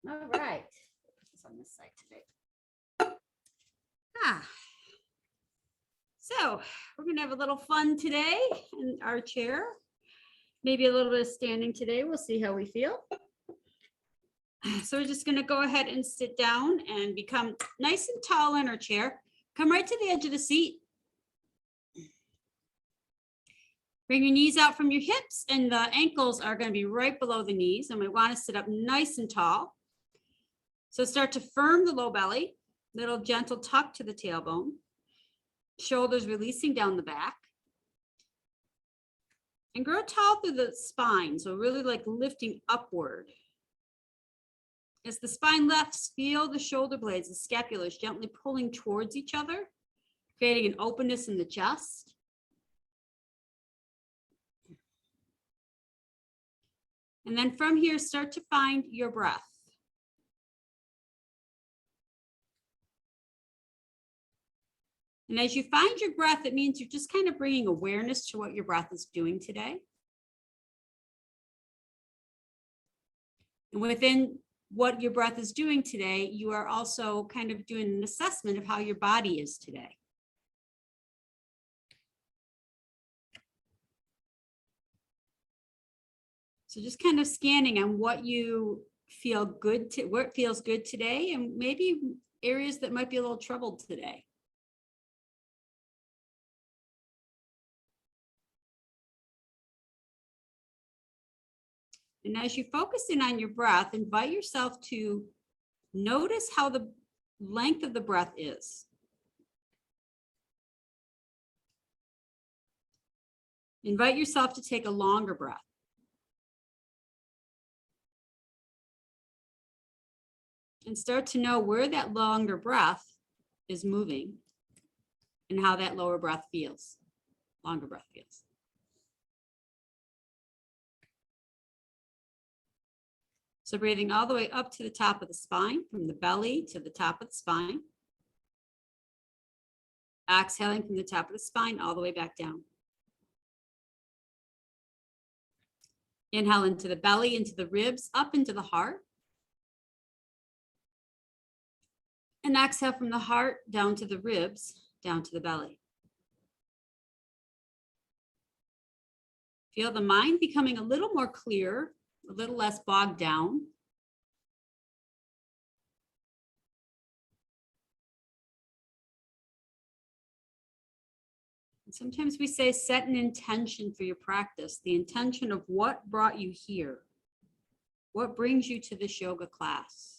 All right. Put this on this side today. So we're going to have a little fun today in our chair. Maybe a little bit of standing today. We'll see how we feel. So we're just going to go ahead and sit down and become nice and tall in our chair. Come right to the edge of the seat. Bring your knees out from your hips, and the ankles are going to be right below the knees. And we want to sit up nice and tall. So start to firm the low belly, little gentle tuck to the tailbone, shoulders releasing down the back. And grow tall through the spine, so really like lifting upward. As the spine lifts, feel the shoulder blades, the scapulars gently pulling towards each other, creating an openness in the chest. And then from here, start to find your breath. And as you find your breath, it means you're just kind of bringing awareness to what your breath is doing today. And within what your breath is doing today, you are also kind of doing an assessment of how your body is today. So just kind of scanning on what you feel good to, what feels good today, and maybe areas that might be a little troubled today. And as you focus in on your breath, invite yourself to notice how the length of the breath is. Invite yourself to take a longer breath. And start to know where that longer breath is moving and how that lower breath feels, longer breath feels. So breathing all the way up to the top of the spine, from the belly to the top of the spine. Exhaling from the top of the spine all the way back down. Inhale into the belly, into the ribs, up into the heart. And exhale from the heart down to the ribs, down to the belly. Feel the mind becoming a little more clear, a little less bogged down. And sometimes we say set an intention for your practice, the intention of what brought you here, what brings you to this yoga class.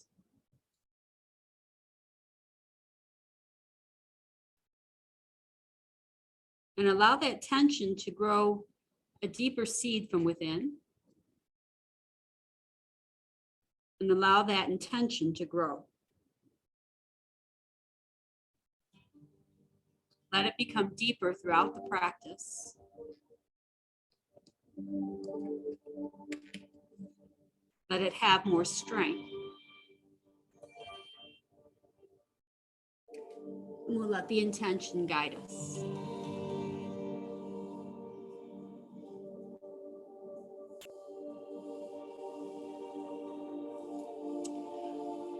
And allow that tension to grow a deeper seed from within. And allow that intention to grow. Let it become deeper throughout the practice. Let it have more strength. And we'll let the intention guide us.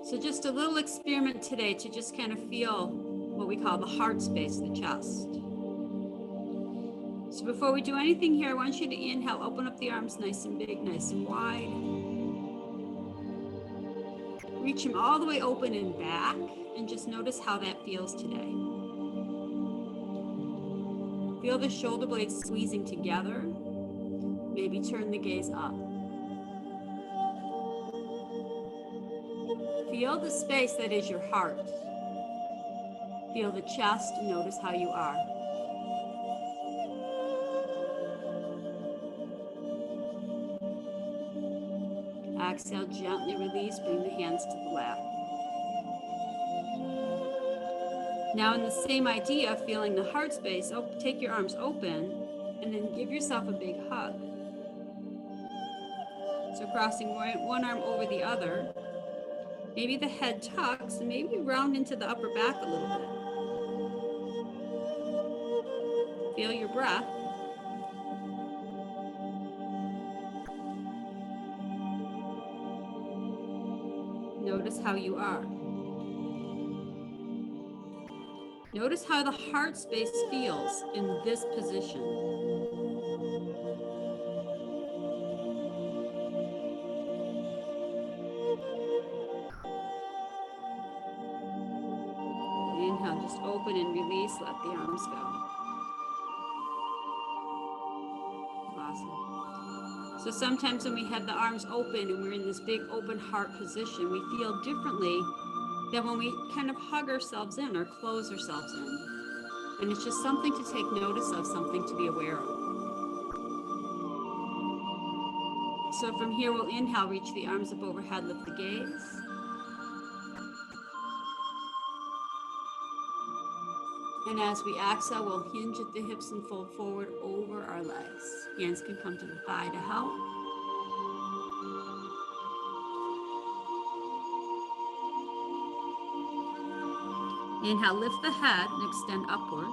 So just a little experiment today to just kind of feel what we call the heart space, the chest. So before we do anything here, I want you to inhale, open up the arms nice and big, nice and wide. Reach them all the way open and back, and just notice how that feels today. Feel the shoulder blades squeezing together. Maybe turn the gaze up. Feel the space that is your heart. Feel the chest, notice how you are. Exhale, gently release, bring the hands to the lap. Now in the same idea, feeling the heart space, take your arms open and then give yourself a big hug. So crossing one arm over the other. Maybe the head tucks and maybe round into the upper back a little bit. Feel your breath. Notice how you are. Notice how the heart space feels in this position. Inhale, just open and release, let the arms go. Awesome. So sometimes when we have the arms open and we're in this big open heart position, we feel differently than when we kind of hug ourselves in or close ourselves in. And it's just something to take notice of, something to be aware of. So from here, we'll inhale, reach the arms up overhead, lift the gaze. And as we exhale, we'll hinge at the hips and fold forward over our legs. Hands can come to the thigh to help. Inhale, lift the head and extend upward.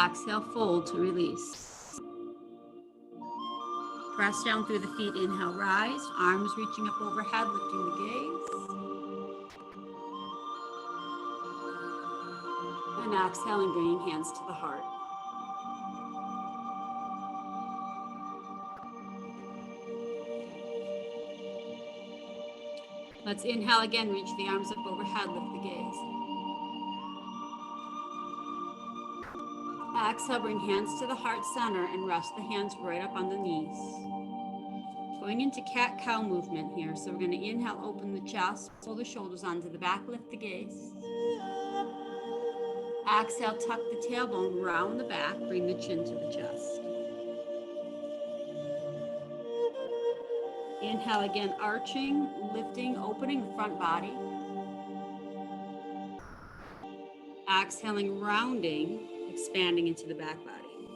Exhale, fold to release. Press down through the feet, inhale, rise. Arms reaching up overhead, lifting the gaze. And exhaling, bringing hands to the heart. Let's inhale again, reach the arms up overhead, lift the gaze. Exhale, bring hands to the heart center and rest the hands right up on the knees. Going into cat-cow movement here. So we're going to inhale, open the chest, pull the shoulders onto the back, lift the gaze. Exhale, tuck the tailbone, round the back, bring the chin to the chest. Inhale again, arching, lifting, opening the front body. Exhaling, rounding, expanding into the back body.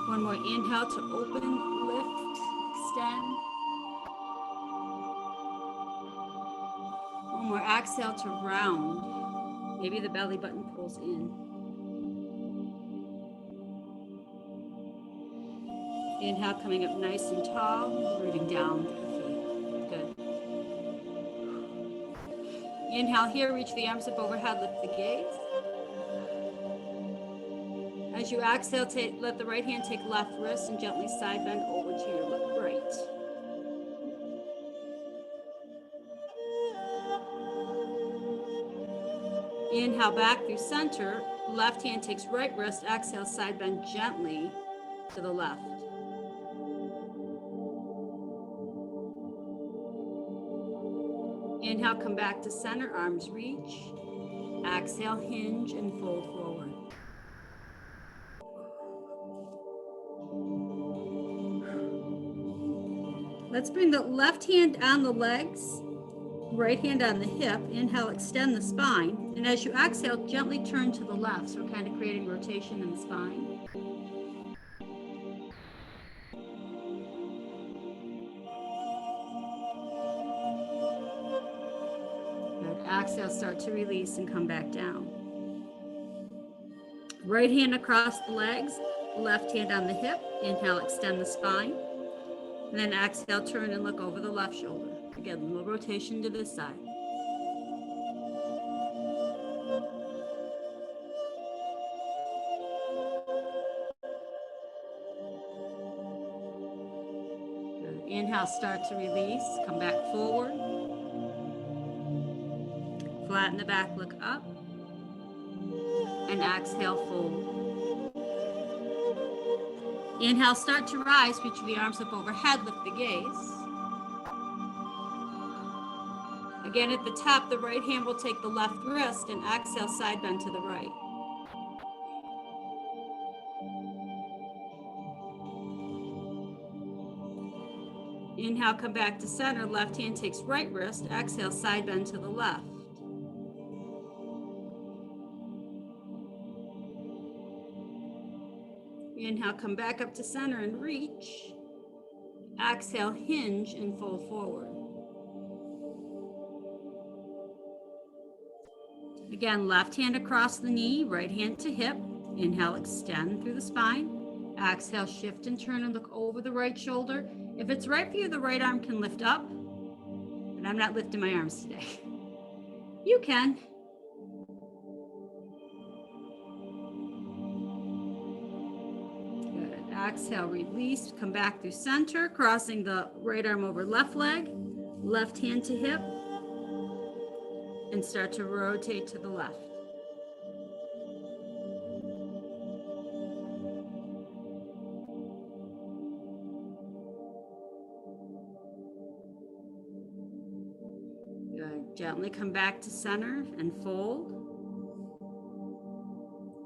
One more inhale to open, lift, extend. One more exhale to round. Maybe the belly button pulls in. Inhale, coming up nice and tall, rooting down to the feet. Good. Inhale here, reach the arms up overhead, lift the gaze. As you exhale, let the right hand take left wrist and gently side bend over to your right. Inhale back through center. Left hand takes right wrist. Exhale, side bend gently to the left. Inhale, come back to center, arms reach. Exhale, hinge and fold forward. Let's bring the left hand on the legs, right hand on the hip. Inhale, extend the spine. And as you exhale, gently turn to the left. So we're kind of creating rotation in the spine. Good. Exhale, start to release and come back down. Right hand across the legs, left hand on the hip. Inhale, extend the spine. And then exhale, turn and look over the left shoulder. Again, a little rotation to this side. Good. Inhale, start to release. Come back forward. Flatten the back, look up. And exhale, fold. Inhale, start to rise, reach the arms up overhead, lift the gaze. Again, at the top, the right hand will take the left wrist and exhale, side bend to the right. Inhale, come back to center, left hand takes right wrist, exhale, side bend to the left. Inhale, come back up to center and reach. Exhale, hinge and fold forward. Again, left hand across the knee, right hand to hip. Inhale, extend through the spine. Exhale, shift and turn and look over the right shoulder. If it's right for you, the right arm can lift up. And I'm not lifting my arms today. You can. Good. Exhale, release, come back through center, crossing the right arm over left leg, left hand to hip, and start to rotate to the left. Good. Gently come back to center and fold.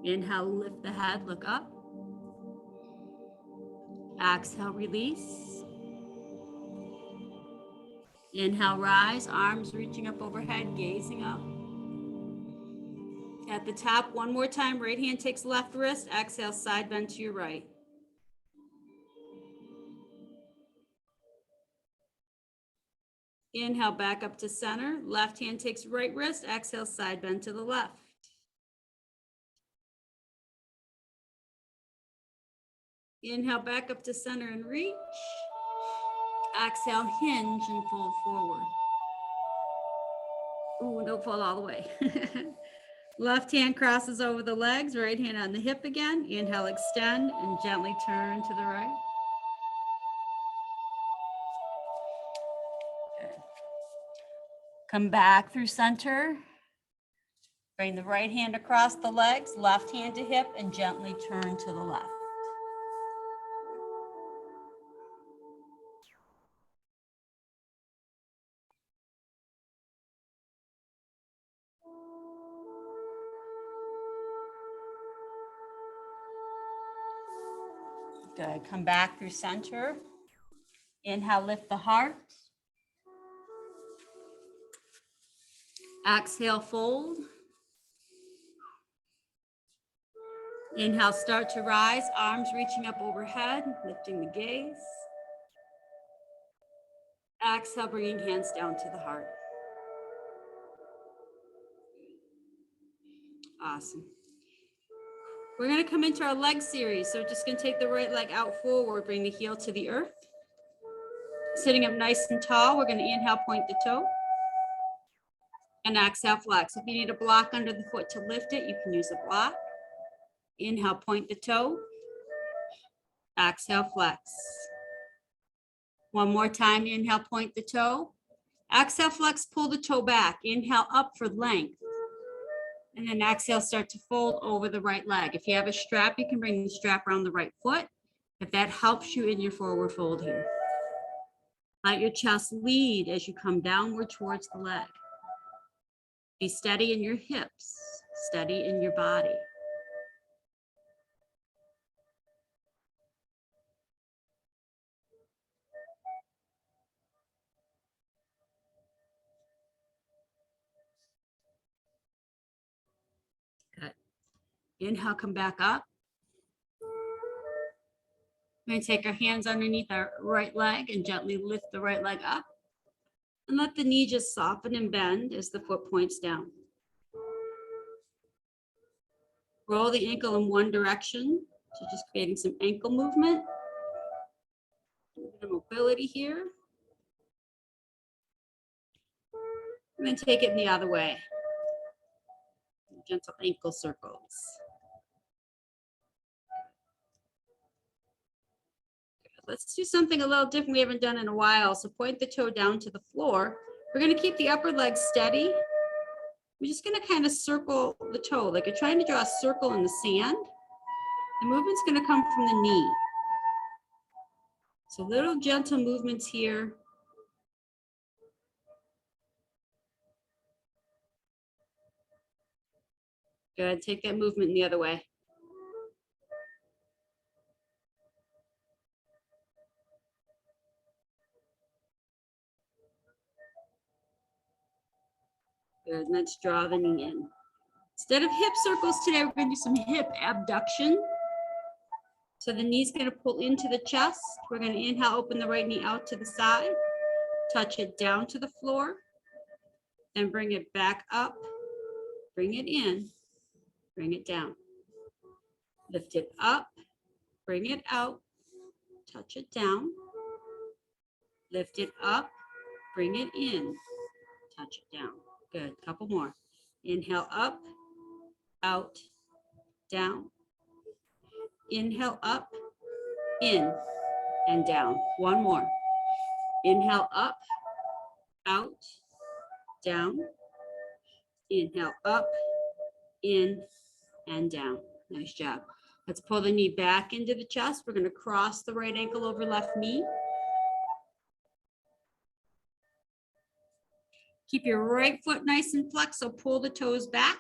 Inhale, lift the head, look up. Exhale, release. Inhale, rise, arms reaching up overhead, gazing up. At the top, one more time, right hand takes left wrist, exhale, side bend to your right. Inhale, back up to center, left hand takes right wrist, exhale, side bend to the left. Inhale, back up to center and reach. Exhale, hinge and fold forward. Ooh, don't fall all the way. Left hand crosses over the legs, right hand on the hip again. Inhale, extend, and gently turn to the right. Good. Come back through center. Bring the right hand across the legs, left hand to hip, and gently turn to the left. Good. Come back through center. Inhale, lift the heart. Exhale, fold. Inhale, start to rise, arms reaching up overhead, lifting the gaze. Exhale, bringing hands down to the heart. Awesome. We're going to come into our leg series. So just going to take the right leg out forward, bring the heel to the earth. Sitting up nice and tall, we're going to inhale, point the toe. And exhale, flex. If you need a block under the foot to lift it, you can use a block. Inhale, point the toe. Exhale, flex. One more time, inhale, point the toe. Exhale, flex, pull the toe back. Inhale, up for length. And then exhale, start to fold over the right leg. If you have a strap, you can bring the strap around the right foot. If that helps you in your forward fold here. Let your chest lead as you come downward towards the leg. Be steady in your hips, steady in your body. Good. Inhale, come back up. We're going to take our hands underneath our right leg and gently lift the right leg up. And let the knee just soften and bend as the foot points down. Roll the ankle in one direction. So just creating some ankle movement. A bit of mobility here. And then take it in the other way. Gentle ankle circles. Let's do something a little different we haven't done in a while. So point the toe down to the floor. We're going to keep the upper leg steady. We're just going to kind of circle the toe, like you're trying to draw a circle in the sand. The movement's going to come from the knee. So little gentle movements here. Good. Take that movement the other way. Good. And let's draw the knee in. Instead of hip circles today, we're going to do some hip abduction. So the knee's going to pull into the chest. We're going to inhale, open the right knee out to the side. Touch it down to the floor. Then bring it back up. Bring it in. Bring it down. Lift it up. bring it out, touch it down, lift it up, bring it in, touch it down. Good, couple more. Inhale up, out, down. Inhale up, in, and down. One more. Inhale up, out, down. Inhale up, in, and down. Nice job. Let's pull the knee back into the chest. We're going to cross the right ankle over left knee. Keep your right foot nice and flexed, so pull the toes back.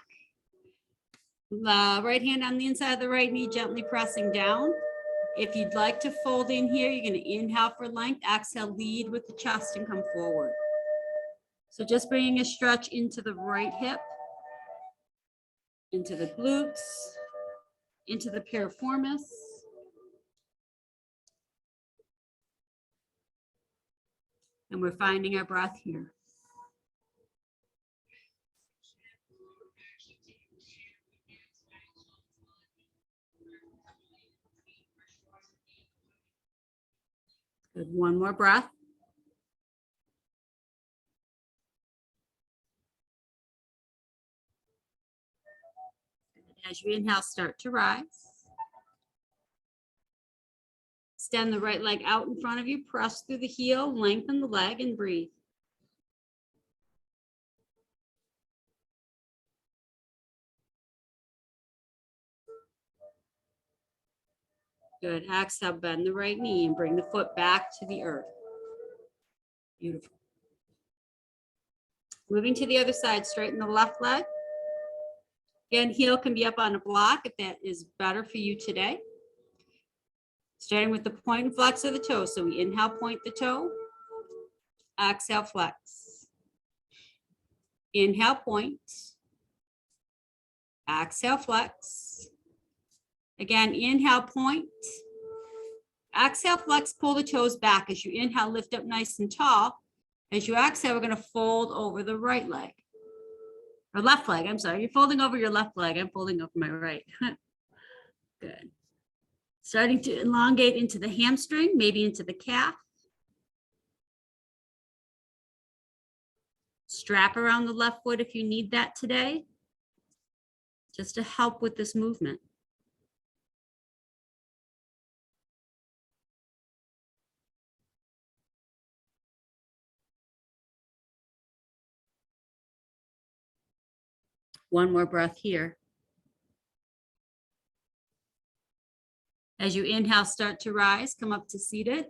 The right hand on the inside of the right knee, gently pressing down. If you'd like to fold in here, you're going to inhale for length, exhale, lead with the chest and come forward. So just bringing a stretch into the right hip, into the glutes, into the piriformis. And we're finding our breath here. Good. One more breath. As you inhale, start to rise. Extend the right leg out in front of you, press through the heel, lengthen the leg, and breathe. Good. Exhale, bend the right knee and bring the foot back to the earth. Beautiful. Moving to the other side, straighten the left leg. Again, heel can be up on a block if that is better for you today. Starting with the point and flex of the toe. So we inhale, point the toe. Exhale, flex. Inhale, point. Exhale, flex. Again, inhale, point. Exhale, flex, pull the toes back. As you inhale, lift up nice and tall. As you exhale, we're going to fold over the right leg. Or left leg, I'm sorry. You're folding over your left leg. I'm folding over my right. Good. Starting to elongate into the hamstring, maybe into the calf. Strap around the left foot if you need that today, just to help with this movement. One more breath here. As you inhale, start to rise, come up to seated.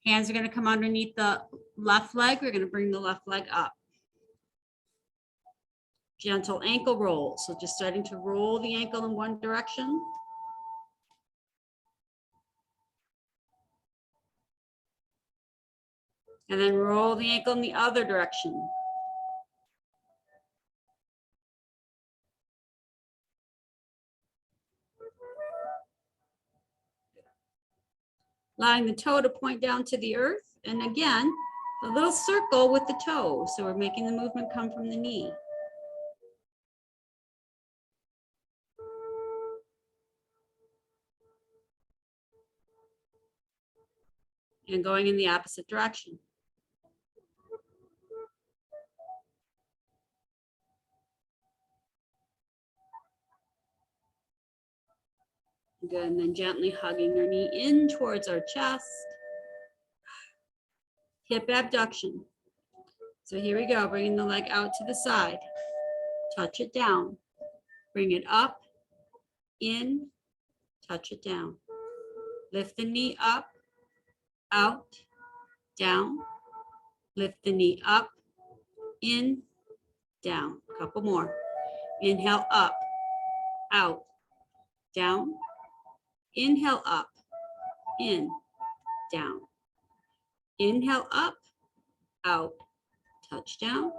Hands are going to come underneath the left leg. We're going to bring the left leg up. Gentle ankle roll. So just starting to roll the ankle in one direction. And then roll the ankle in the other direction. Allowing the toe to point down to the earth. And again, a little circle with the toe. So we're making the movement come from the knee. And going in the opposite direction. Good, and then gently hugging your knee in towards our chest. Hip abduction. So here we go, bringing the leg out to the side. Touch it down. Bring it up, in, touch it down. Lift the knee up, out, down. Lift the knee up, in, down. A couple more. Inhale up, out, down. Inhale up, in, down. Inhale up, out, touch down.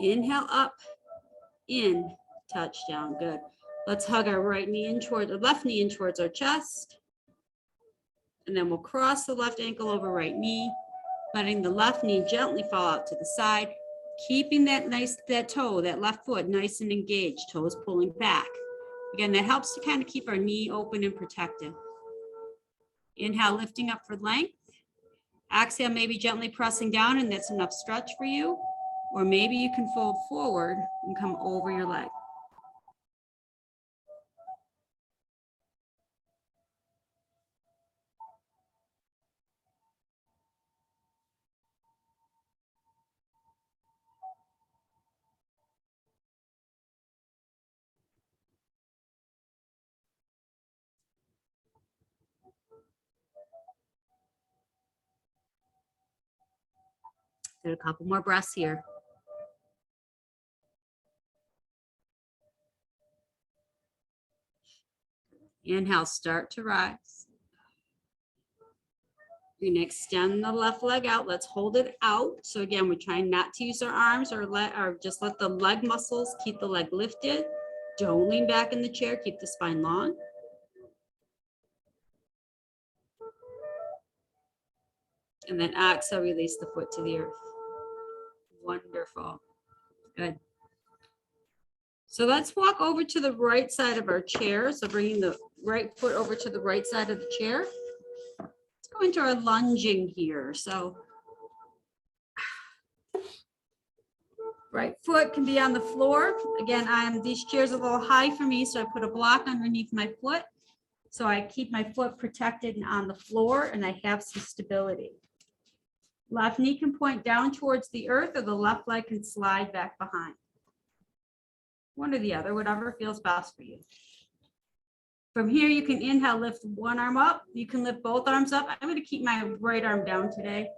Inhale up, in, touch down. Good. Let's hug our right knee in towards our left knee in towards our chest. And then we'll cross the left ankle over right knee, letting the left knee gently fall out to the side, keeping that toe, that left foot nice and engaged, toes pulling back. Again, that helps to kind of keep our knee open and protected. Inhale, lifting up for length. Exhale, maybe gently pressing down, and that's enough stretch for you. Or maybe you can fold forward and come over your leg. Do a couple more breaths here. Inhale, start to rise. You're gonna extend the left leg out. Let's hold it out. So again, we're trying not to use our arms or just let the leg muscles keep the leg lifted. Don't lean back in the chair. Keep the spine long. And then exhale, release the foot to the earth. Wonderful. Good. So let's walk over to the right side of our chair. So bringing the right foot over to the right side of the chair. Let's go into our lunging here. So right foot can be on the floor. Again, these chairs are a little high for me, so I put a block underneath my foot. So I keep my foot protected and on the floor, and I have some stability. Left knee can point down towards the earth, or the left leg can slide back behind. One or the other, whatever feels best for you. From here, you can inhale, lift one arm up. You can lift both arms up. I'm going to keep my right arm down today.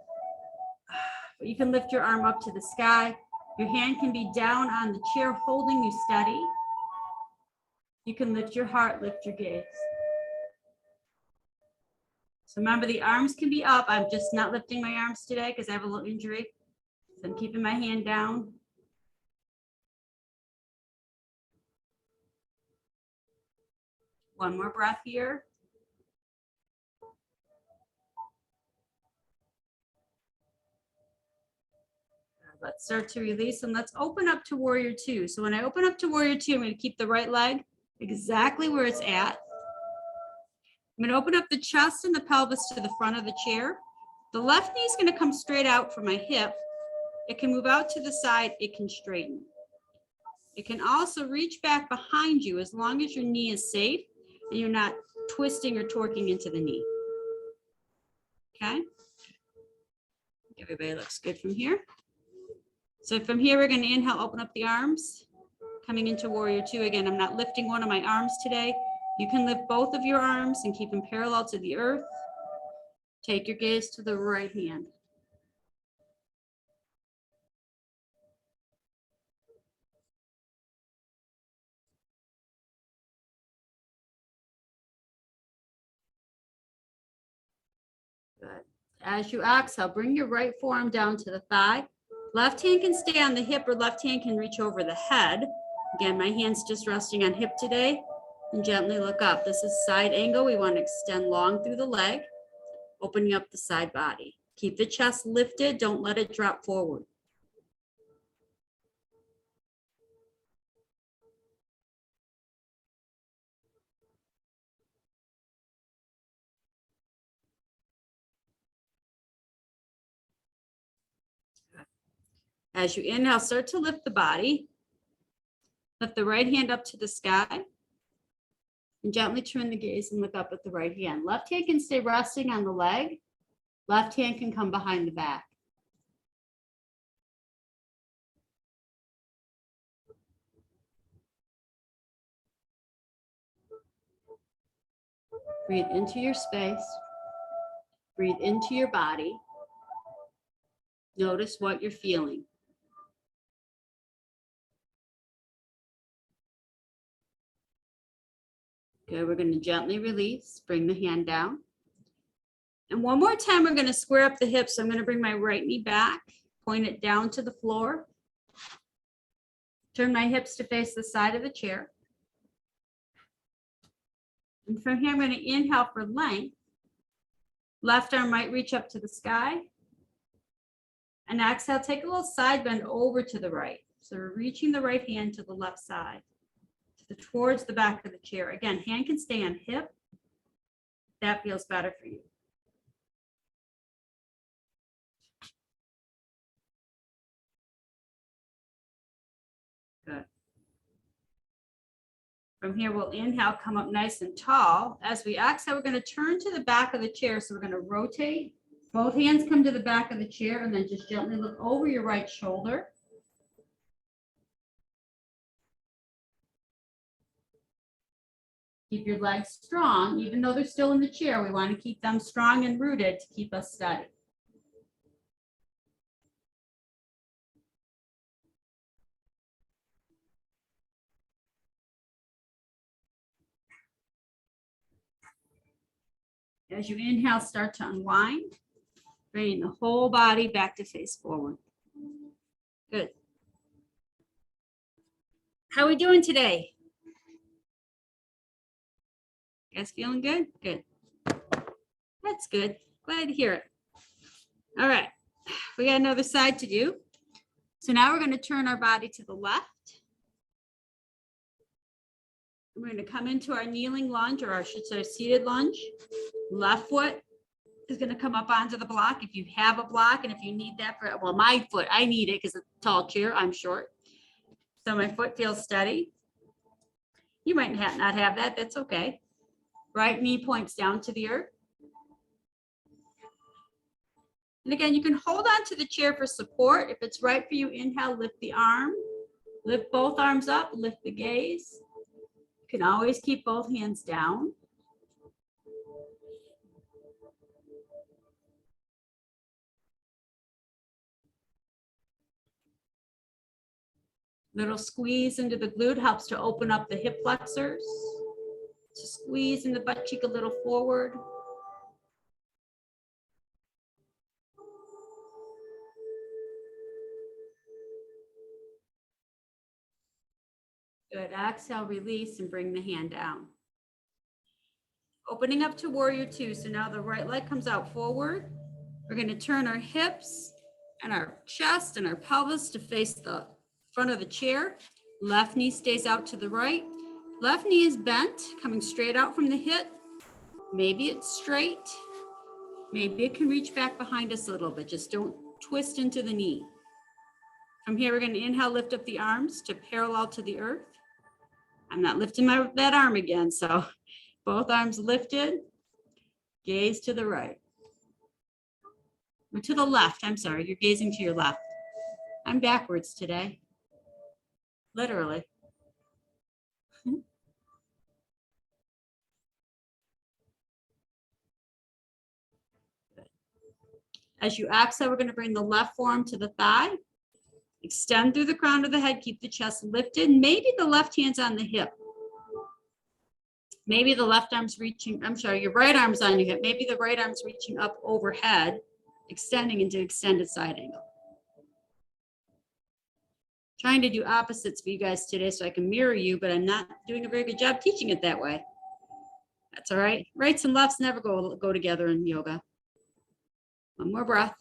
But you can lift your arm up to the sky. Your hand can be down on the chair, holding you steady. You can lift your heart, lift your gaze. So remember, the arms can be up. I'm just not lifting my arms today because I have a little injury. So I'm keeping my hand down. One more breath here. Let's start to release, and let's open up to warrior two. So when I open up to warrior two, I'm going to keep the right leg exactly where it's at. I'm going to open up the chest and the pelvis to the front of the chair. The left knee is going to come straight out from my hip. It can move out to the side. It can straighten. It can also reach back behind you as long as your knee is safe and you're not twisting or torquing into the knee. Okay? Everybody looks good from here. So from here, we're going to inhale, open up the arms, coming into warrior two. Again, I'm not lifting one of my arms today. You can lift both of your arms and keep them parallel to the earth. Take your gaze to the right hand. Good. As you exhale, bring your right forearm down to the thigh. Left hand can stay on the hip, or left hand can reach over the head. Again, my hand's just resting on hip today. And gently look up. This is side angle. We want to extend long through the leg, opening up the side body. Keep the chest lifted. Don't let it drop forward. As you inhale, start to lift the body. Lift the right hand up to the sky. And gently turn the gaze and look up at the right hand. Left hand can stay resting on the leg. Left hand can come behind the back. Breathe into your space. Breathe into your body. Notice what you're feeling. Good, we're going to gently release, bring the hand down. And one more time, we're going to square up the hips. So I'm going to bring my right knee back, point it down to the floor. Turn my hips to face the side of the chair. And from here, I'm going to inhale for length. Left arm might reach up to the sky. And exhale, take a little side bend over to the right. So we're reaching the right hand to the left side. towards the back of the chair. Again, hand can stay on hip. That feels better for you. Good. From here, we'll inhale, come up nice and tall. As we exhale, we're going to turn to the back of the chair. So we're going to rotate. Both hands come to the back of the chair and then just gently look over your right shoulder. Keep your legs strong. Even though they're still in the chair, we want to keep them strong and rooted to keep us steady. As you inhale, start to unwind, bringing the whole body back to face forward. Good. How are we doing today? You guys feeling good? Good. That's good. Glad to hear it. All right. We got another side to do. So now we're going to turn our body to the left. We're going to come into our kneeling lunge, or I should say seated lunge. Left foot is going to come up onto the block. If you have a block and if you need that for, well, my foot, I need it because it's a tall chair, I'm short. So my foot feels steady. You might not have that, that's okay. Right knee points down to the earth. And again, you can hold on to the chair for support. If it's right for you, inhale, lift the arm, lift both arms up, lift the gaze. You can always keep both hands down. Little squeeze into the glute helps to open up the hip flexors. So squeeze in the butt cheek a little forward. Good. Exhale, release, and bring the hand down. Opening up to warrior two. So now the right leg comes out forward. We're going to turn our hips and our chest and our pelvis to face the front of the chair. Left knee stays out to the right. Left knee is bent, coming straight out from the hip. Maybe it's straight. Maybe it can reach back behind us a little bit. Just don't twist into the knee. From here, we're going to inhale, lift up the arms to parallel to the earth. I'm not lifting that arm again, so both arms lifted, gaze to the right. Or to the left, I'm sorry, you're gazing to your left. I'm backwards today, literally. As you exhale, we're going to bring the left forearm to the thigh. Extend through the crown of the head, keep the chest lifted. Maybe the left hand's on the hip. Maybe the left arm's reaching, I'm sorry, your right arm's on your hip. Maybe the right arm's reaching up overhead, extending into extended side angle. Trying to do opposites for you guys today so I can mirror you, but I'm not doing a very good job teaching it that way. That's all right. Rights and lefts never go together in yoga. One more breath.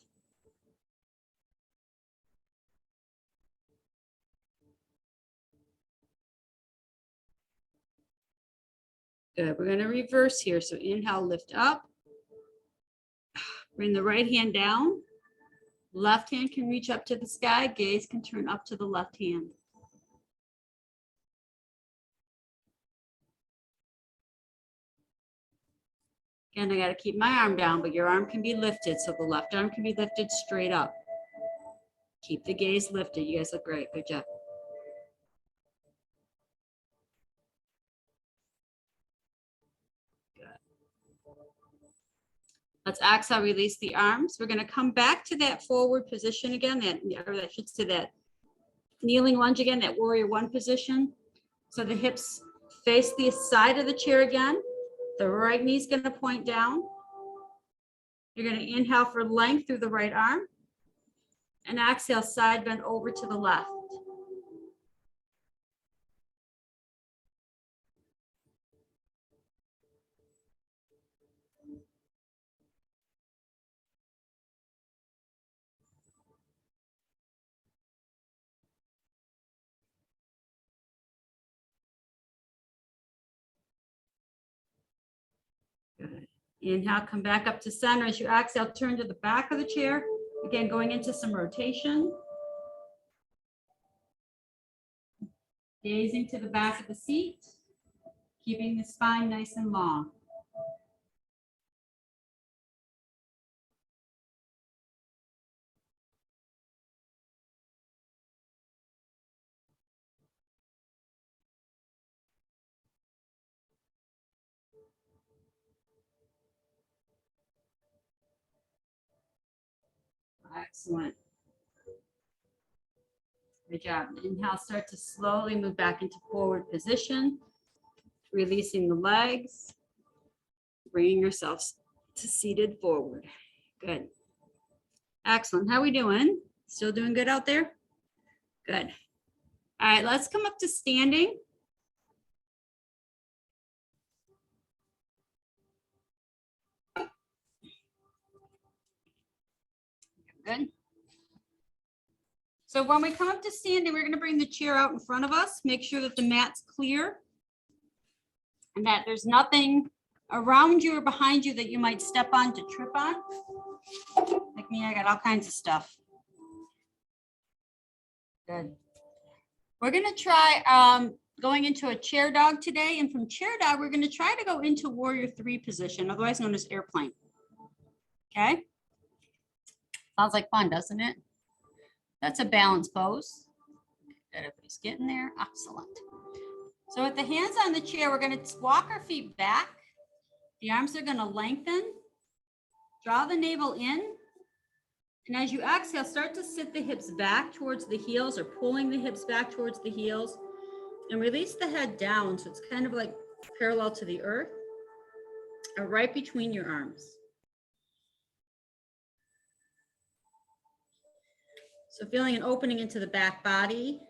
Good. We're going to reverse here. So inhale, lift up. Bring the right hand down. Left hand can reach up to the sky. Gaze can turn up to the left hand. Again, I got to keep my arm down, but your arm can be lifted. So the left arm can be lifted straight up. Keep the gaze lifted. You guys look great. Good job. Let's exhale, release the arms. We're going to come back to that forward position again, that should say that kneeling lunge again, that warrior one position. So the hips face the side of the chair again. The right knee is going to point down. You're going to inhale for length through the right arm. And exhale, side bend over to the left. Inhale, come back up to center. As you exhale, turn to the back of the chair. Again, going into some rotation. Gazing to the back of the seat, keeping the spine nice and long. Excellent. Good job. Inhale, start to slowly move back into forward position, releasing the legs, bringing yourselves to seated forward. Good. Excellent. How are we doing? Still doing good out there? Good. All right, let's come up to standing. Good. So when we come up to standing, we're going to bring the chair out in front of us. Make sure that the mat's clear and that there's nothing around you or behind you that you might step on to trip on. Like me, I got all kinds of stuff. Good. We're going to try going into a chair dog today. And from chair dog, we're going to try to go into warrior 3 position, otherwise known as airplane. Okay. Sounds like fun, doesn't it? That's a balance pose. Everybody's getting there. Excellent. So with the hands on the chair, we're going to walk our feet back. The arms are going to lengthen. Draw the navel in. And as you exhale, start to sit the hips back towards the heels or pulling the hips back towards the heels. And release the head down. So it's kind of like parallel to the earth or right between your arms. So feeling an opening into the back body.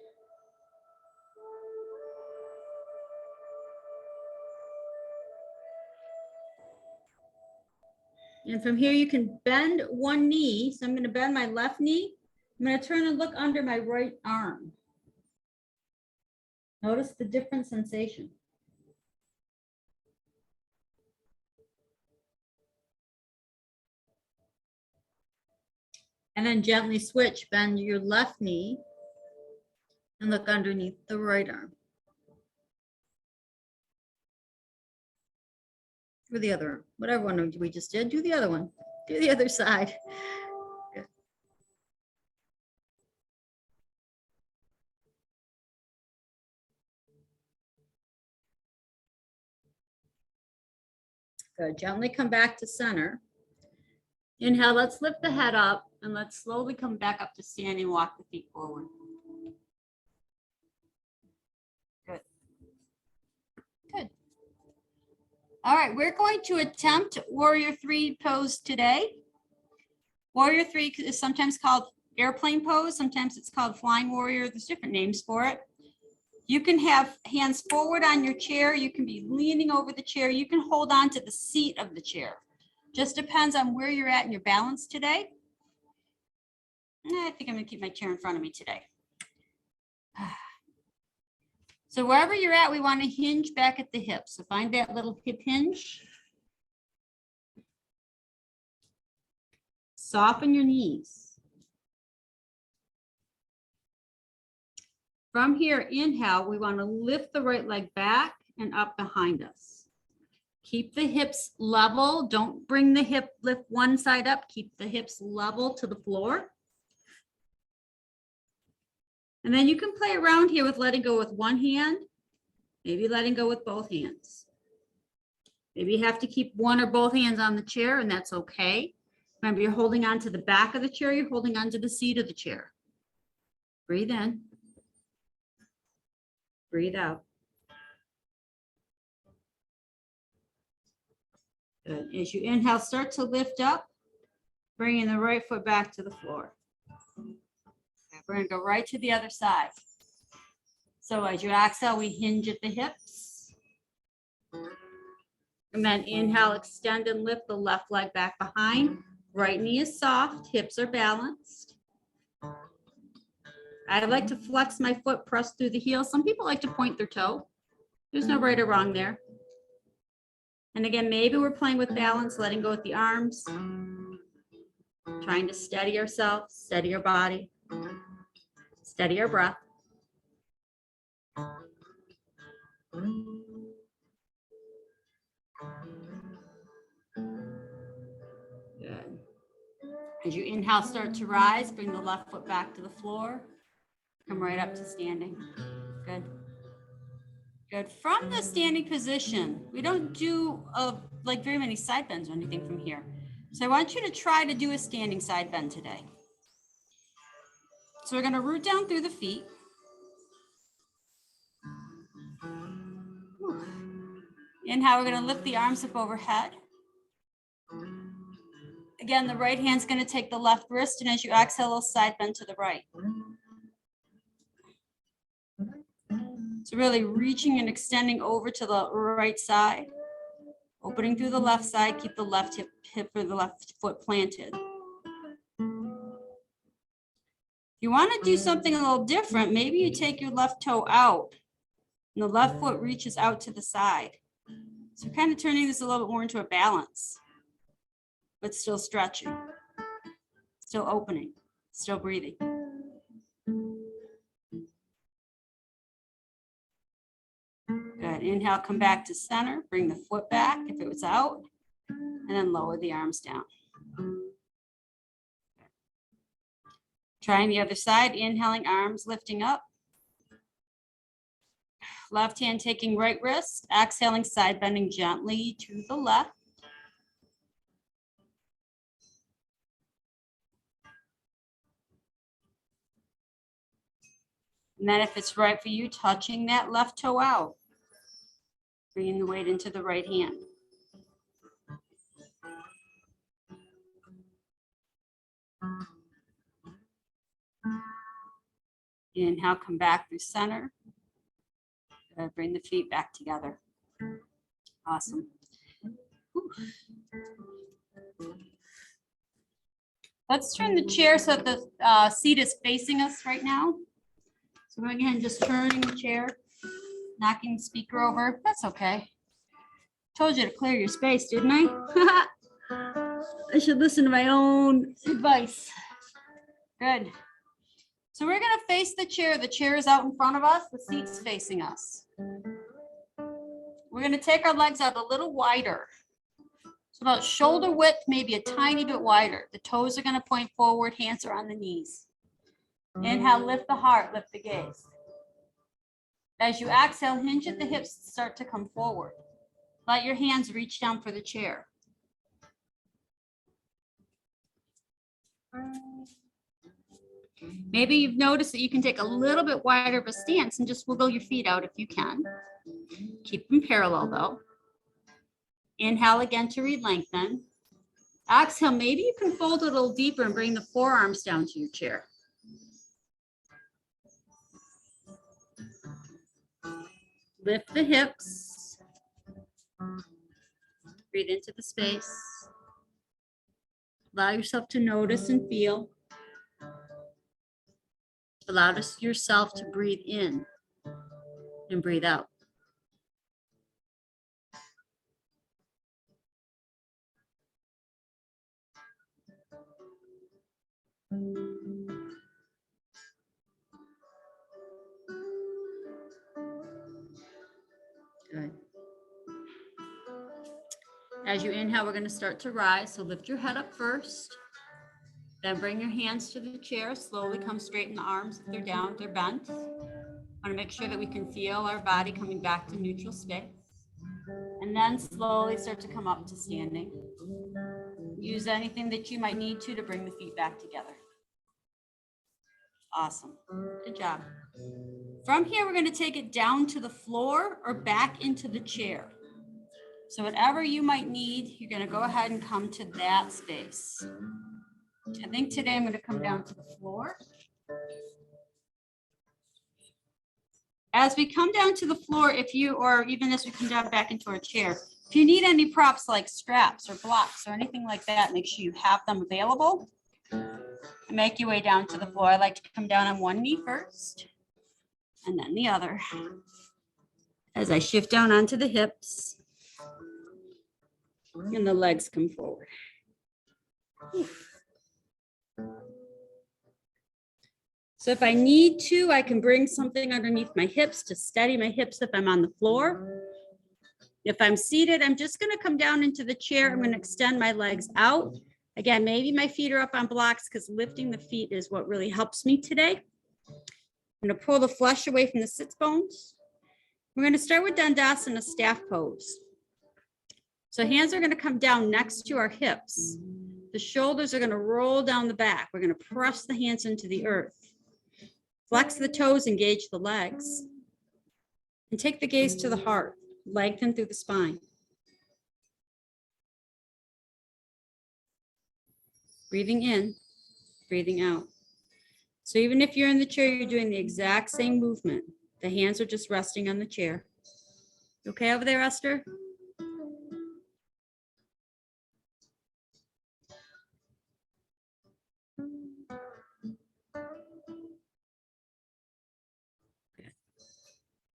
And from here, you can bend one knee. So I'm going to bend my left knee. I'm going to turn and look under my right arm. Notice the different sensation. And then gently switch, bend your left knee and look underneath the right arm. Or the other arm, whatever one we just did, do the other one. Do the other side. Good. Good, gently come back to center. Inhale, let's lift the head up and let's slowly come back up to standing, walk the feet forward. Good. Good. All right, we're going to attempt warrior 3 pose today. Warrior 3 is sometimes called airplane pose. Sometimes it's called flying warrior. There's different names for it. You can have hands forward on your chair. You can be leaning over the chair. You can hold on to the seat of the chair. Just depends on where you're at in your balance today. I think I'm going to keep my chair in front of me today. So wherever you're at, we want to hinge back at the hips. So find that little hip hinge. Soften your knees. From here, inhale, we want to lift the right leg back and up behind us. Keep the hips level. Don't bring the hip lift one side up. Keep the hips level to the floor. And then you can play around here with letting go with one hand, maybe letting go with both hands. Maybe you have to keep one or both hands on the chair, and that's okay. Remember, you're holding on to the back of the chair, you're holding on to the seat of the chair. Breathe in. Breathe out. Good. As you inhale, start to lift up, bringing the right foot back to the floor. We're going to go right to the other side. So as you exhale, we hinge at the hips. And then inhale, extend and lift the left leg back behind. Right knee is soft, hips are balanced. I like to flex my foot, press through the heel. Some people like to point their toe. There's no right or wrong there. And again, maybe we're playing with balance, letting go with the arms, trying to steady ourselves, steady our body, steady our breath. Good. As you inhale, start to rise, bring the left foot back to the floor. Come right up to standing. Good. Good. From the standing position, we don't do like very many side bends or anything from here. So I want you to try to do a standing side bend today. So we're going to root down through the feet. Inhale, we're going to lift the arms up overhead. Again, the right hand's going to take the left wrist, and as you exhale, a little side bend to the right. So really reaching and extending over to the right side, opening through the left side, keep the left hip or the left foot planted. If you want to do something a little different, maybe you take your left toe out and the left foot reaches out to the side. So kind of turning this a little bit more into a balance, but still stretching, still opening, still breathing. Good. Inhale, come back to center, bring the foot back if it was out, and then lower the arms down. Trying the other side, inhaling, arms lifting up. Left hand taking right wrist, exhaling, side bending gently to the left. And then if it's right for you, touching that left toe out, bringing the weight into the right hand. Inhale, come back through center. Bring the feet back together. Awesome. Whew. Let's turn the chair so that the seat is facing us right now. So going ahead and just turning the chair, knocking the speaker over. That's okay. Told you to clear your space, didn't I? I should listen to my own advice. Good. So we're going to face the chair. The chair is out in front of us. The seat's facing us. We're going to take our legs out a little wider. So about shoulder width, maybe a tiny bit wider. The toes are going to point forward. Hands are on the knees. Inhale, lift the heart, lift the gaze. As you exhale, hinge at the hips, start to come forward. Let your hands reach down for the chair. Maybe you've noticed that you can take a little bit wider of a stance and just wiggle your feet out if you can. Keep them parallel though. Inhale again to re-lengthen. Exhale, maybe you can fold a little deeper and bring the forearms down to your chair. Lift the hips. Breathe into the space. Allow yourself to notice and feel. Allow yourself to breathe in and breathe out. Good. As you inhale, we're going to start to rise. So lift your head up first. Then bring your hands to the chair. Slowly come straighten the arms if they're down, if they're bent. Want to make sure that we can feel our body coming back to neutral space. And then slowly start to come up to standing. Use anything that you might need to bring the feet back together. Awesome. Good job. From here, we're going to take it down to the floor or back into the chair. So whatever you might need, you're going to go ahead and come to that space. I think today I'm going to come down to the floor. As we come down to the floor, or even as we come down back into our chair, if you need any props like straps or blocks or anything like that, make sure you have them available. And make your way down to the floor. I like to come down on one knee first and then the other. As I shift down onto the hips, And the legs come forward. So if I need to, I can bring something underneath my hips to steady my hips if I'm on the floor. If I'm seated, I'm just going to come down into the chair. I'm going to extend my legs out. Again, maybe my feet are up on blocks because lifting the feet is what really helps me today. I'm going to pull the flesh away from the sits bones. We're going to start with Dandasana staff pose. So hands are going to come down next to our hips. The shoulders are going to roll down the back. We're going to press the hands into the earth. Flex the toes, engage the legs. And take the gaze to the heart. Lengthen through the spine. Breathing in, breathing out. So even if you're in the chair, you're doing the exact same movement. The hands are just resting on the chair. Okay over there, Esther?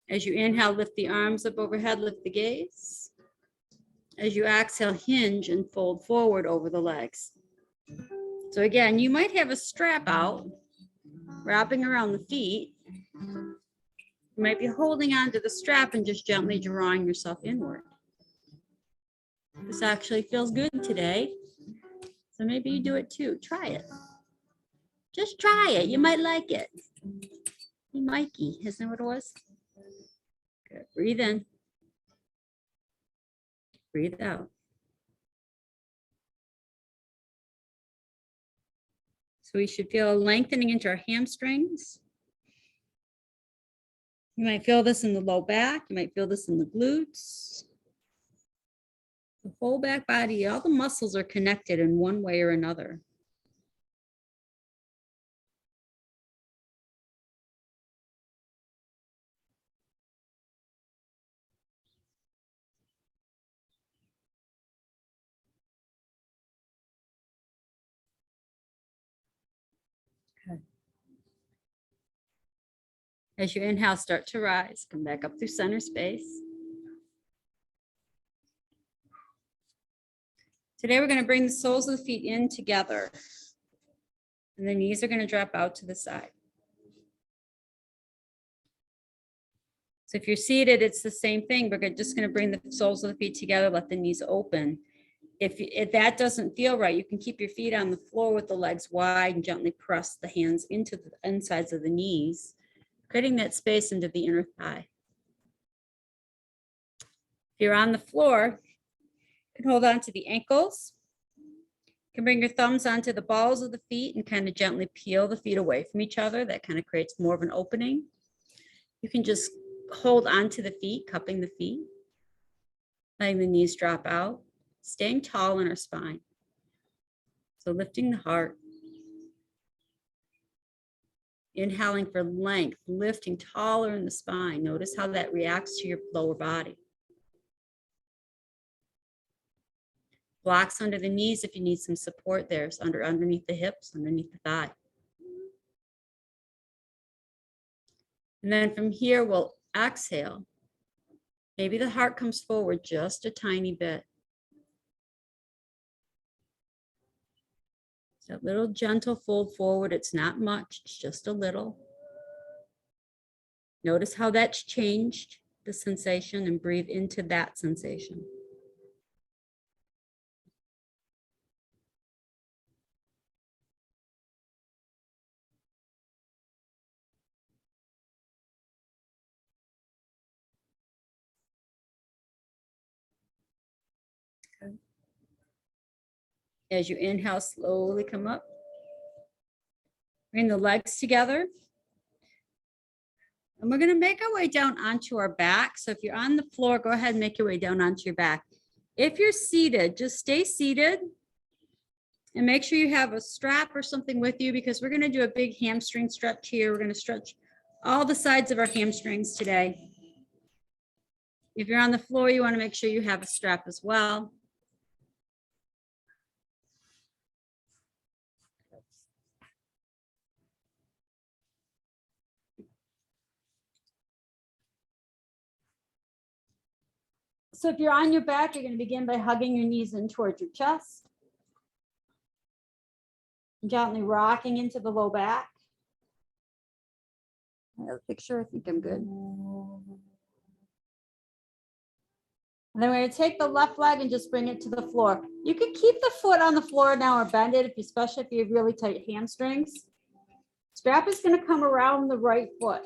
As you inhale, lift the arms up overhead, lift the gaze. As you exhale, hinge and fold forward over the legs. So again, you might have a strap out, wrapping around the feet. You might be holding onto the strap and just gently drawing yourself inward. This actually feels good today. So maybe you do it too. Try it. Just try it. You might like it. Hey, Mikey, isn't that what it was? Good. Breathe in. Breathe out. So we should feel a lengthening into our hamstrings. You might feel this in the low back. You might feel this in the glutes. The whole back body, all the muscles are connected in one way or another. Okay. As you inhale, start to rise. Come back up through center space. Today, we're going to bring the soles of the feet in together. And the knees are going to drop out to the side. So if you're seated, it's the same thing. We're just going to bring the soles of the feet together, let the knees open. If that doesn't feel right, you can keep your feet on the floor with the legs wide and gently press the hands into the insides of the knees, creating that space into the inner thigh. If you're on the floor, you can hold on to the ankles. You can bring your thumbs onto the balls of the feet and kind of gently peel the feet away from each other. That kind of creates more of an opening. You can just hold onto the feet, cupping the feet, letting the knees drop out, staying tall in our spine. So lifting the heart. Inhaling for length, lifting taller in the spine. Notice how that reacts to your lower body. Blocks under the knees if you need some support there. So underneath the hips, underneath the thigh. And then from here, we'll exhale. Maybe the heart comes forward just a tiny bit. That little gentle fold forward. It's not much, it's just a little. Notice how that's changed the sensation and breathe into that sensation. Okay. As you inhale, slowly come up. Bring the legs together. And we're going to make our way down onto our back. So if you're on the floor, go ahead and make your way down onto your back. If you're seated, just stay seated and make sure you have a strap or something with you because we're going to do a big hamstring stretch here. We're going to stretch all the sides of our hamstrings today. If you're on the floor, you want to make sure you have a strap as well. So if you're on your back, you're going to begin by hugging your knees in towards your chest. Gently rocking into the low back. I have a picture, I think I'm good. And then we're going to take the left leg and just bring it to the floor. You can keep the foot on the floor now or bend it, especially if you have really tight hamstrings. Strap is going to come around the right foot.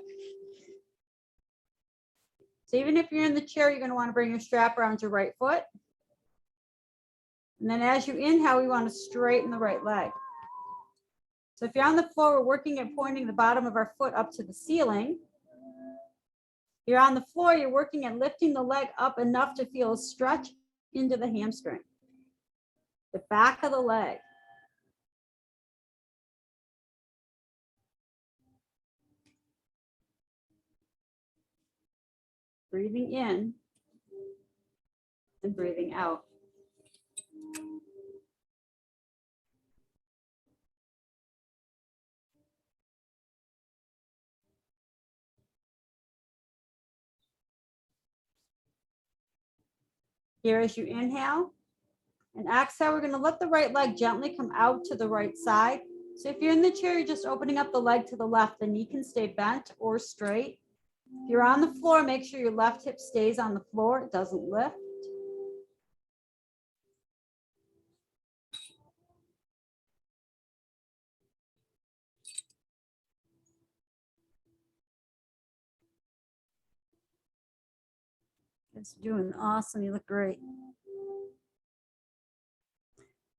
So even if you're in the chair, you're going to want to bring your strap around your right foot. And then as you inhale, we want to straighten the right leg. So if you're on the floor, we're working at pointing the bottom of our foot up to the ceiling. If you're on the floor, you're working at lifting the leg up enough to feel a stretch into the hamstring, the back of the leg. Breathing in and breathing out. Here as you inhale and exhale, we're going to let the right leg gently come out to the right side. So if you're in the chair, you're just opening up the leg to the left. The knee can stay bent or straight. If you're on the floor, make sure your left hip stays on the floor. It doesn't lift. It's doing awesome. You look great.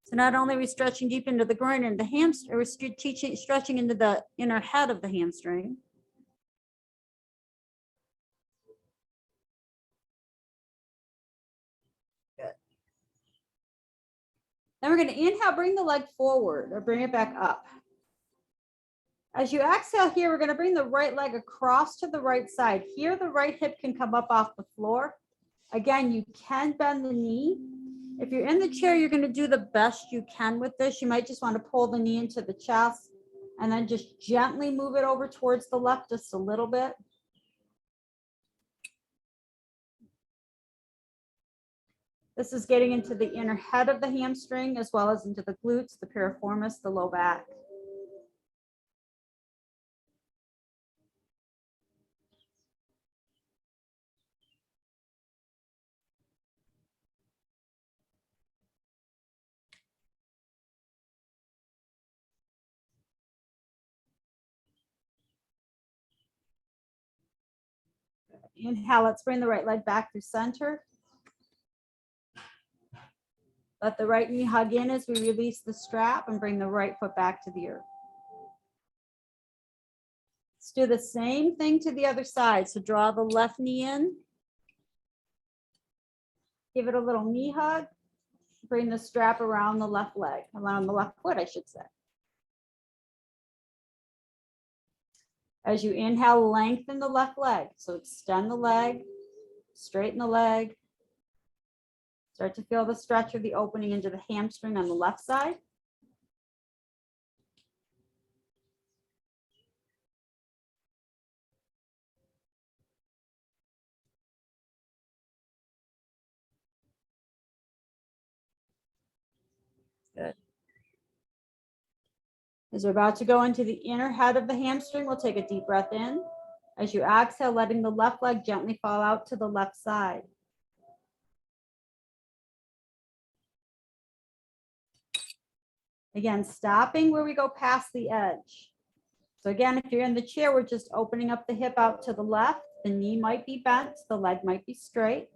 So not only are we stretching deep into the groin and the hamstring, we're stretching into the inner head of the hamstring. Good. Then we're going to inhale, bring the leg forward or bring it back up. As you exhale here, we're going to bring the right leg across to the right side. Here, the right hip can come up off the floor. Again, you can bend the knee. If you're in the chair, you're going to do the best you can with this. You might just want to pull the knee into the chest and then just gently move it over towards the left just a little bit. This is getting into the inner head of the hamstring as well as into the glutes, the piriformis, the low back. Inhale, let's bring the right leg back through center. Let the right knee hug in as we release the strap and bring the right foot back to the earth. Let's do the same thing to the other side. So draw the left knee in. Give it a little knee hug. Bring the strap around the left leg, around the left foot, I should say. As you inhale, lengthen the left leg. So extend the leg, straighten the leg. Start to feel the stretch of the opening into the hamstring on the left side. Good. As we're about to go into the inner head of the hamstring, we'll take a deep breath in. As you exhale, letting the left leg gently fall out to the left side. Again, stopping where we go past the edge. So again, if you're in the chair, we're just opening up the hip out to the left. The knee might be bent, the leg might be straight.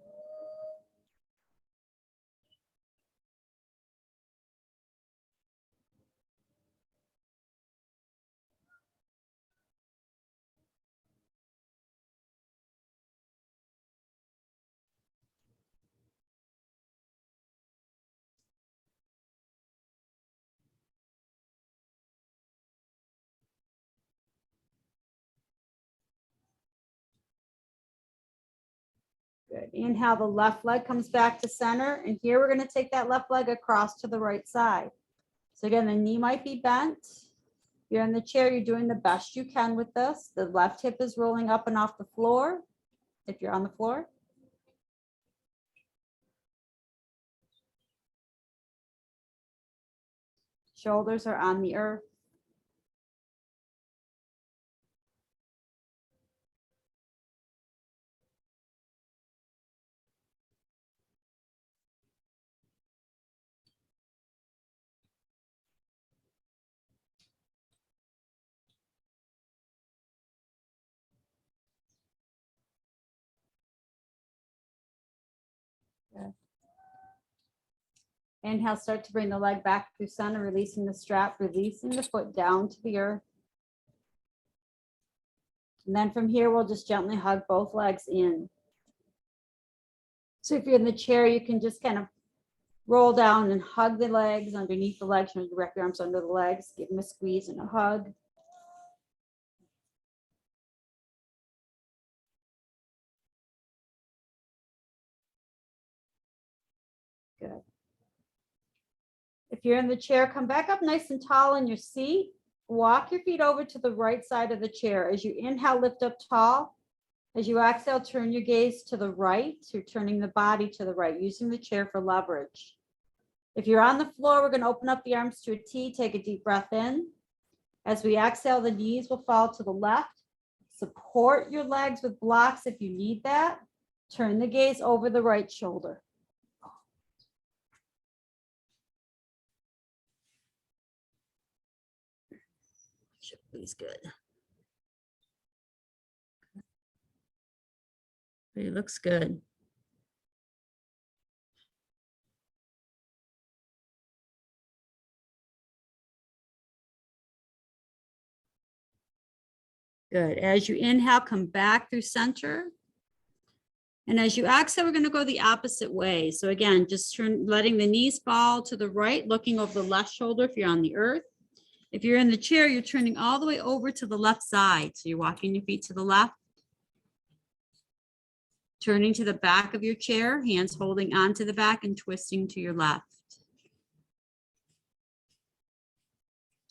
Good. Inhale, the left leg comes back to center. And here we're going to take that left leg across to the right side. So again, the knee might be bent. You're in the chair, you're doing the best you can with this. The left hip is rolling up and off the floor, if you're on the floor. Shoulders are on the earth. Good. Inhale, start to bring the leg back through center, releasing the strap, releasing the foot down to the earth. And then from here, we'll just gently hug both legs in. So if you're in the chair, you can just kind of roll down and hug the legs underneath the legs, and direct your arms under the legs, give them a squeeze and a hug. Good. If you're in the chair, come back up nice and tall in your seat. Walk your feet over to the right side of the chair. As you inhale, lift up tall. As you exhale, turn your gaze to the right. You're turning the body to the right, using the chair for leverage. If you're on the floor, we're going to open up the arms to a T. Take a deep breath in. As we exhale, the knees will fall to the left. Support your legs with blocks if you need that. Turn the gaze over the right shoulder. Please, good. It looks good. Good. As you inhale, come back through center. And as you exhale, we're going to go the opposite way. So again, just letting the knees fall to the right, looking over the left shoulder if you're on the earth. If you're in the chair, you're turning all the way over to the left side. So you're walking your feet to the left. Turning to the back of your chair, hands holding onto the back and twisting to your left.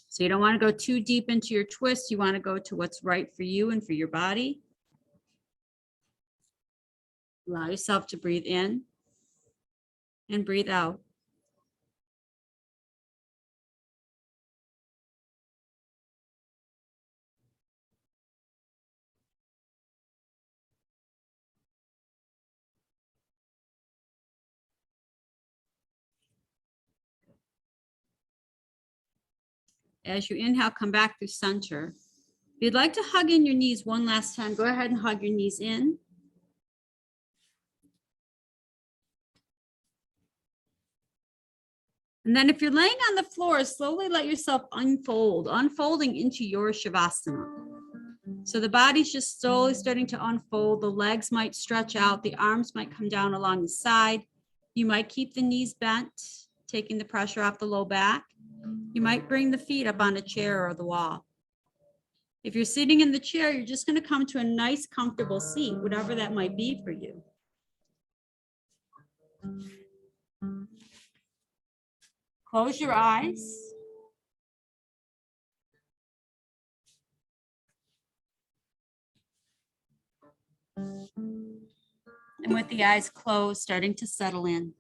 So you don't want to go too deep into your twist. You want to go to what's right for you and for your body. Allow yourself to breathe in and breathe out. As you inhale, come back through center. If you'd like to hug in your knees one last time, go ahead and hug your knees in. And then if you're laying on the floor, slowly let yourself unfolding into your Shavasana. So the body's just slowly starting to unfold. The legs might stretch out. The arms might come down along the side. You might keep the knees bent, taking the pressure off the low back. You might bring the feet up on a chair or the wall. If you're sitting in the chair, you're just going to come to a nice, comfortable seat, whatever that might be for you. Close your eyes. And with the eyes closed, starting to settle in.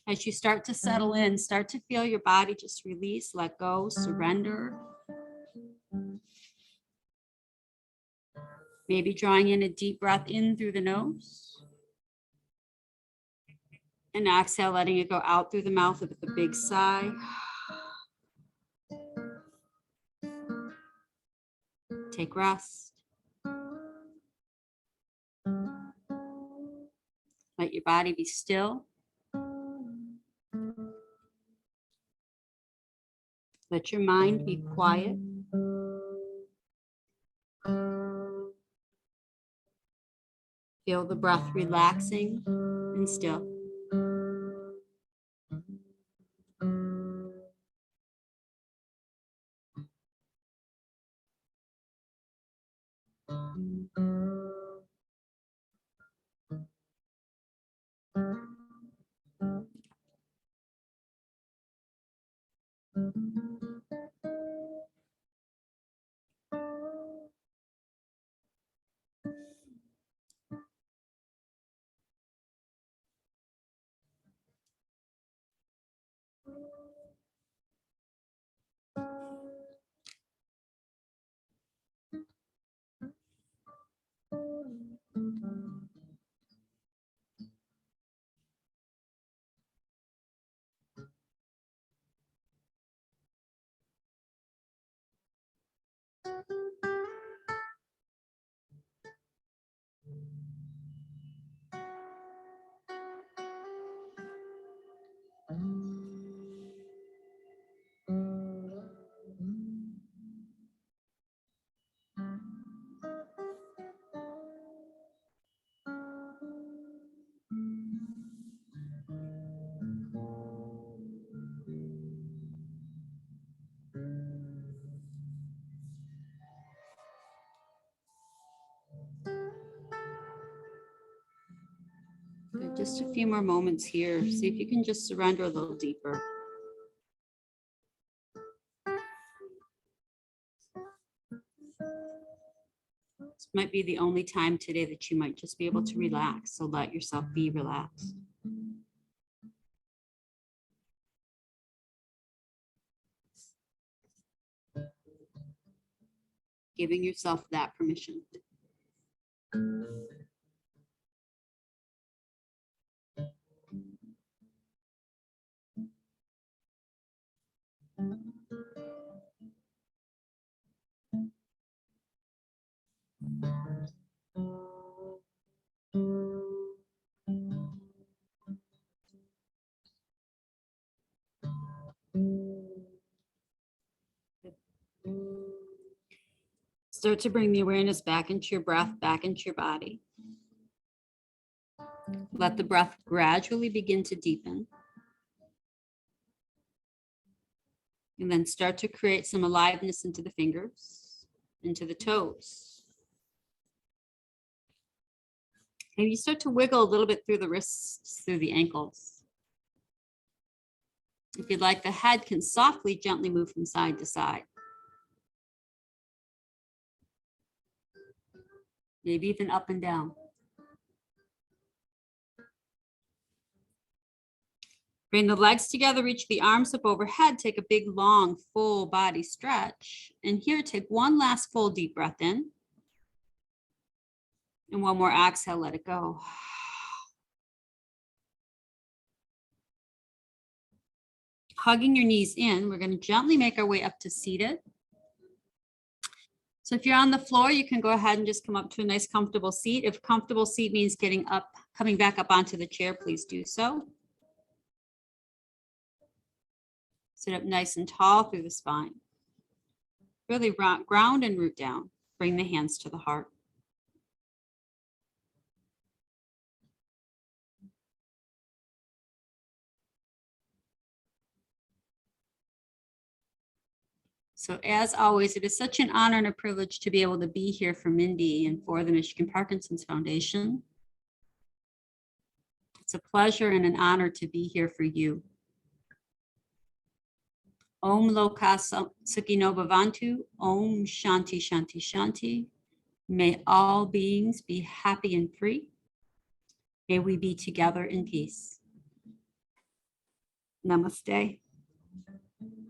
As you start to settle in, start to feel your body just release, let go, surrender. Maybe drawing in a deep breath in through the nose. And exhale, letting it go out through the mouth with a big sigh. Take rest. Let your body be still. Let your mind be quiet. Feel the breath relaxing and still. Just a few more moments here. See if you can just surrender a little deeper. This might be the only time today that you might just be able to relax. So let yourself be relaxed. Giving yourself that permission. Start to bring the awareness back into your breath, back into your body. Let the breath gradually begin to deepen. And then start to create some aliveness into the fingers, into the toes. Maybe start to wiggle a little bit through the wrists, through the ankles. If you'd like, the head can softly, gently move from side to side. Maybe even up and down. Bring the legs together, reach the arms up overhead, take a big, long, full body stretch. And here, take one last full deep breath in. And one more exhale, let it go. Hugging your knees in, we're going to gently make our way up to seated. So if you're on the floor, you can go ahead and just come up to a nice comfortable seat. If comfortable seat means getting up, coming back up onto the chair, please do so. Sit up nice and tall through the spine. Really ground and root down. Bring the hands to the heart. So as always, it is such an honor and a privilege to be able to be here for Mindy and for the Michigan Parkinson Foundation. It's a pleasure and an honor to be here for you. Om Loka Sukhino Bhavantu, Om Shanti Shanti Shanti. May all beings be happy and free. May we be together in peace. Namaste.